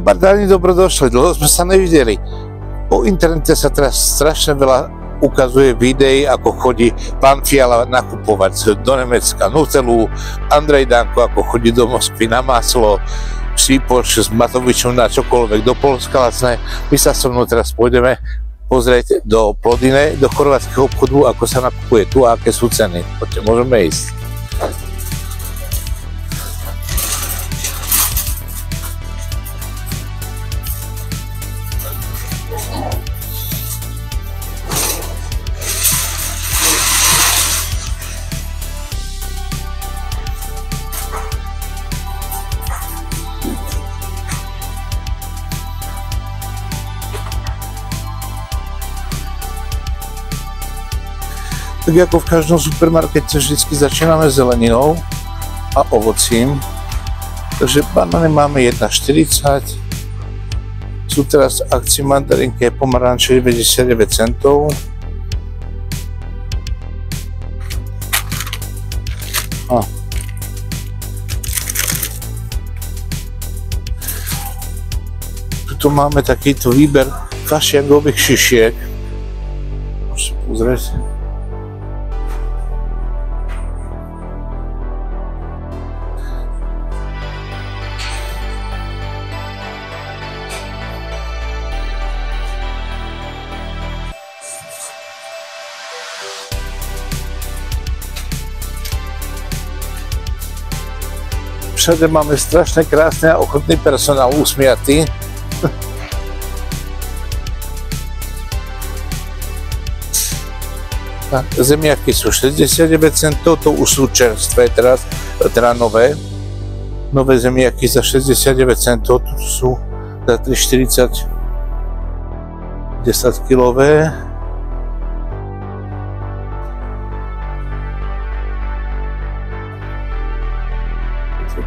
Bardáni, dobrodošli, dlho sme sa nevideli. Po internete sa teraz strašne veľa ukazuje videí, ako chodí pán Fiala nakupovať do Nemecka Nutellu, Andrej Danko, ako chodí do Moskvy na maslo, Šipoš s Matovičom na čokoľvek do Polska lacné. My sa so mnou teraz pôjdeme pozrieť do Plodine, do chorvátskeho obchodu, ako sa nakupuje tu a aké sú ceny. Poďte, môžeme ísť. Tak ako v každom supermarkete vždycky začíname zeleninou a ovocím. Takže banány máme 1,40. Sú teraz v akcii mandarinky pomaranče 99 centov. Tuto máme takýto výber kašiakových šišiek. Môžete pozrieť. Všade máme strašne krásny a ochotný personál usmiatý. Zemiaky sú 69 centov, to už sú čerstvé teraz, teda nové. Nové zemiaky za 69 centov, tu sú za 3,40 10-kilové.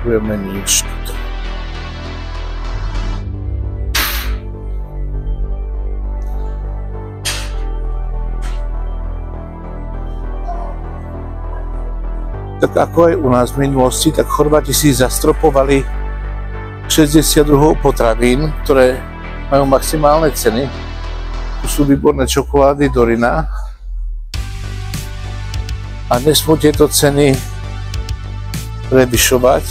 Potrebujeme nič tuto. Tak ako aj u nás v minulosti, tak Chorváti si zastropovali 62 potravín, ktoré majú maximálne ceny. Tu sú výborné čokolády Dorina. A nesmú tieto ceny prevyšovať.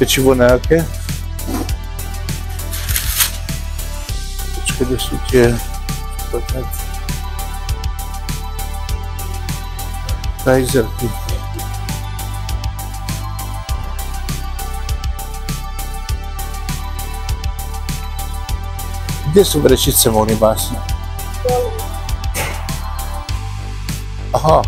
Pečivo nejaké? Počkaj, kde sú tie kajzerky? Kde sú vrečice Monibas? Aha.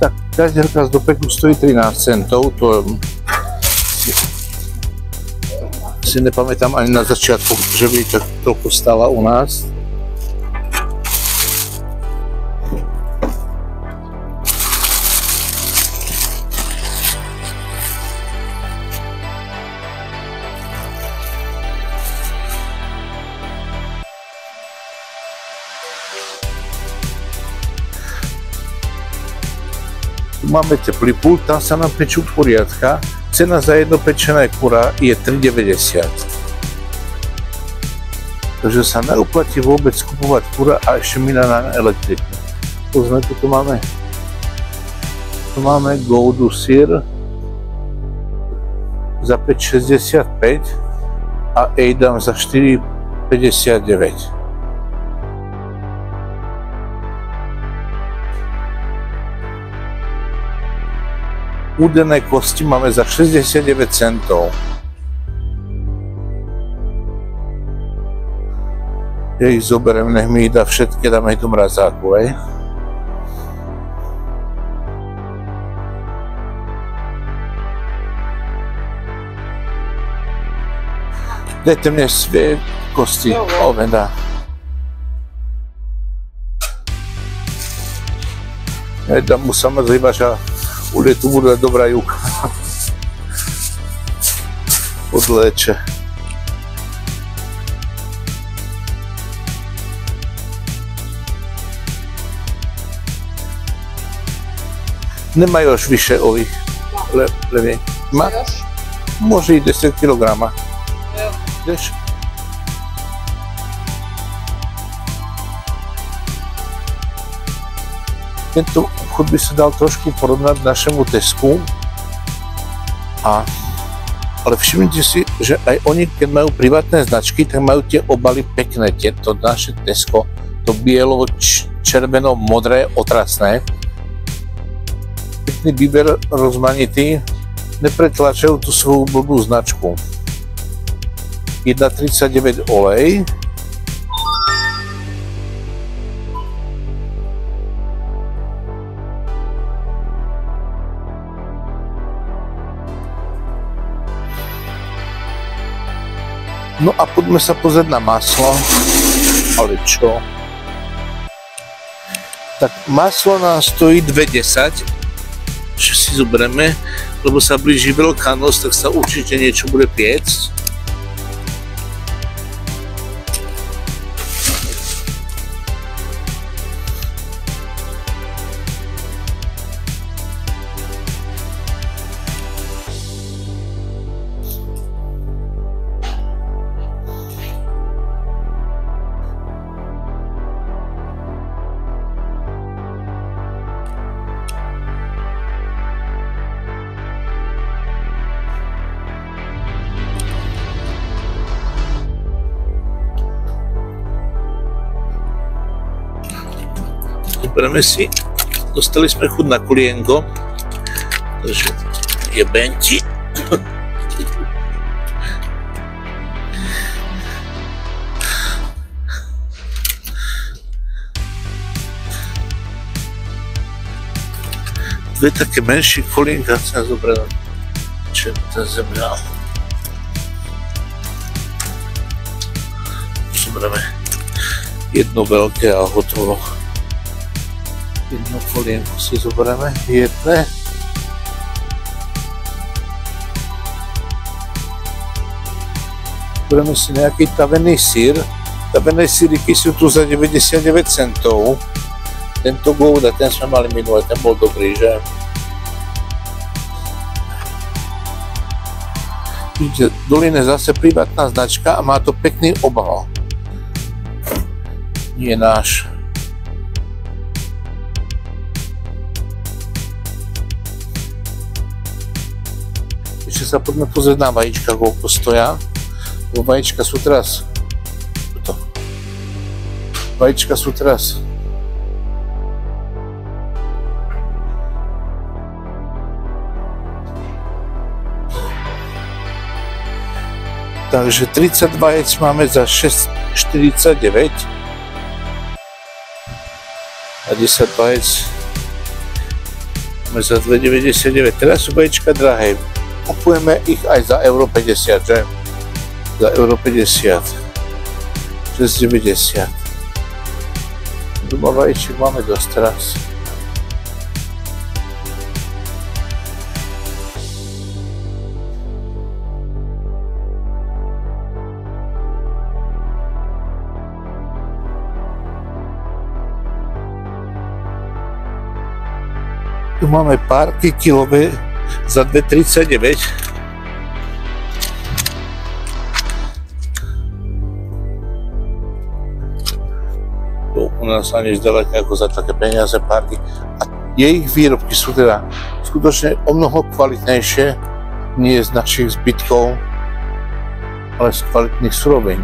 Tak, kajzerka z dopeku stojí 13 centov, to si nepamätám ani na začiatku, že by tak toľko stála u nás. Máme teplý pult, tam sa nám pečú kuriatka. Cena za jedno pečené kura je 3,90. Takže sa neuplatí vôbec kupovať kura a ešte mina na elektriku. Pozme, tu máme. Tu máme Goudu syr za 5,65 a Ejdam za 4,59. Údené kosti máme za 69 centov. Ja ich zoberiem, nech mi ich dá všetky, dáme ich do mrazáku, hej. Dajte mne svie kosti, oveda. Ja dám mu samozrejme, že bude tu bude dobrá juka. odléče. Nemá još više ovih plevnjenja. Ma? Može i 10 kg. Ideš? Tento obchod by sa dal trošku porovnať našemu Tesku. Ale všimnite si, že aj oni, keď majú privátne značky, tak majú tie obaly pekné. To naše Tesco, to bielo, červeno, modré, otrasné. Pekný výber rozmanitý, nepretlačajú tú svoju blbú značku. 1,39 olej. No a poďme sa pozrieť na maslo. Ale čo? Tak maslo nám stojí 2,10, že si zoberieme, lebo sa blíži Veľká noc, tak sa určite niečo bude piecť. Zoberieme si, dostali sme chuť na kulienko, takže jebem ti. Dve také menšie kulienka sa zobrali. Čo to zebral? Zoberieme jedno veľké a hotovo. Jedno kolienko si zoberieme, jedné. Zoberieme si nejaký tavený sír. Tavené síriky sú tu za 99 centov. Tento Gouda, ten sme mali minule, ten bol dobrý, že? Vidíte, Dolin je zase privátna značka a má to pekný obal. Nie náš. Ešte sa poďme pozrieť na vajíčka, koľko stoja. Vajíčka sú teraz... Vajíčka sú teraz... Takže 30 vajec máme za 6,49 a 10 vajec máme za 2,99. Teraz sú vajíčka drahé. Kupujeme ich aj za euro 50, že? Za euro 50. 6,90. Doma vajíček máme dosť teraz. Tu máme párky kilové za 2,39. To u nás ani zďaleka ako za také peniaze párky. A jej výrobky sú teda skutočne o mnoho kvalitnejšie, nie z našich zbytkov, ale z kvalitných surovín.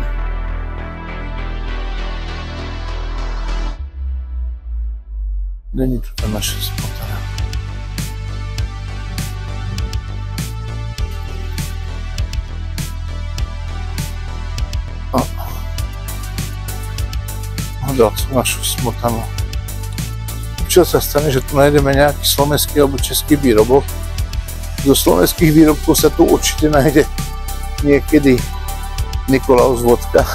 Není tu tá naša smotana. Dal som našu smotanu. Občas sa stane, že tu nájdeme nejaký slovenský alebo český výrobok. Zo slovenských výrobkov sa tu určite nájde niekedy Nikolaus vodka.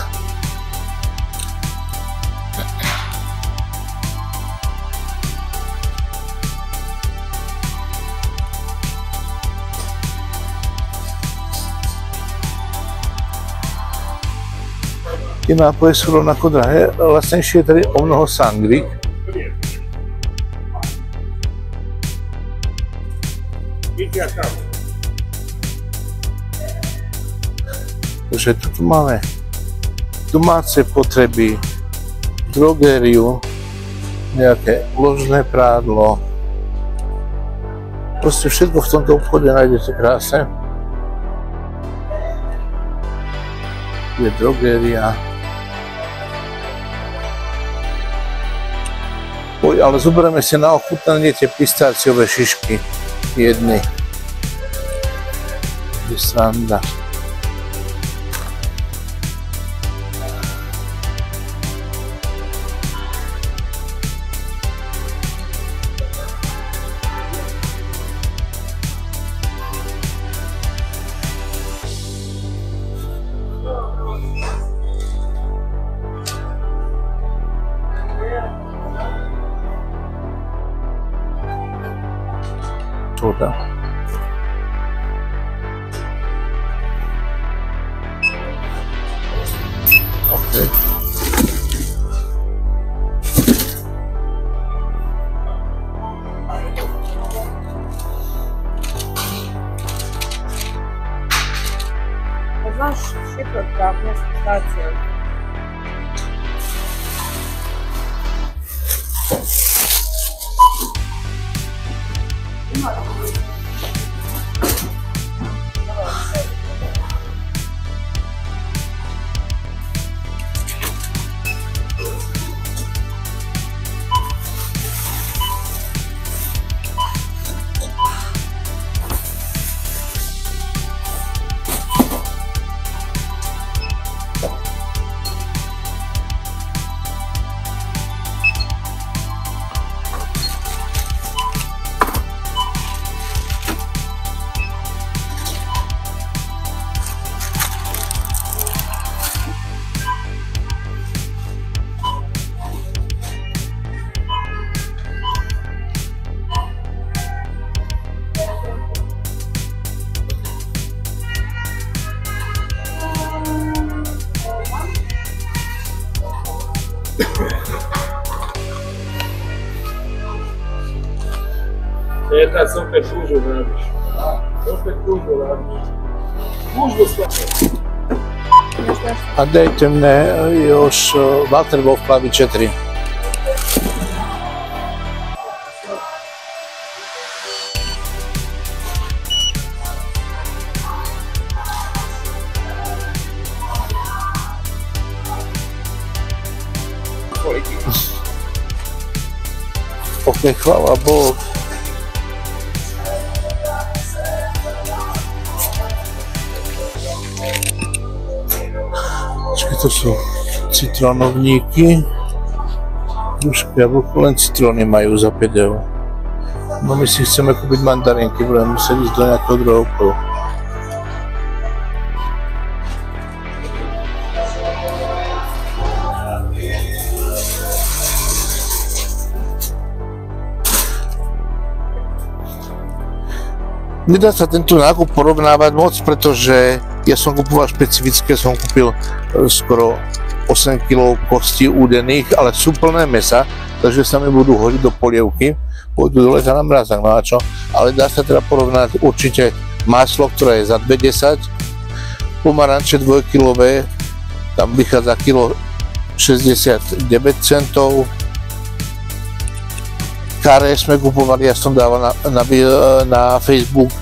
Tie nápoje sú rovnako drahé, lacnejšie je tady o mnoho sangrík. Takže tu máme domáce potreby, drogériu, nejaké ložné prádlo. Proste všetko v tomto obchode nájdete krásne. Tu je drogéria. Ale zoberieme si na ochutnanie tie pistáciové šišky. Jedny. Je sranda. Soda. Okay. Znaš šiprat pravne stacije. Kad se opet gužu radiš. Opet gužu radiš. Gužu slabo. A dajte mne još Walter Wolf plavi 4. Ok, hvala Bog. To sú citrónovníky, hrušky, jablko, len citróny majú za 5 €. No my si chceme kúpiť mandarinky, budeme musieť ísť do nejakého druhého obchodu. Nedá sa tento nákup porovnávať moc, pretože ja som kupoval špecifické, som kúpil skoro 8 kg kostí údených, ale sú plné mesa, takže sa mi budú hodiť do polievky, pôjdu dole na mrazák, no a čo? Ale dá sa teda porovnať určite maslo, ktoré je za 2,10, pomaranče 2-kilové, tam vychádza kilo 69 centov, Kare sme kupovali, ja som dával na Facebook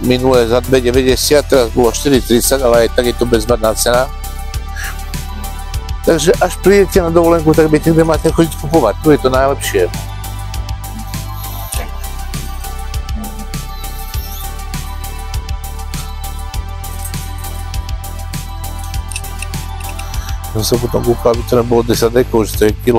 minulé za 2,90, teraz bolo 4,30, ale aj tak je to bezvadná cena. Takže až prídete na dovolenku, tak viete, kde máte chodiť kupovať, tu je to najlepšie. Som sa potom kúkal, aby to nebolo 10 ekov, že to je kilo.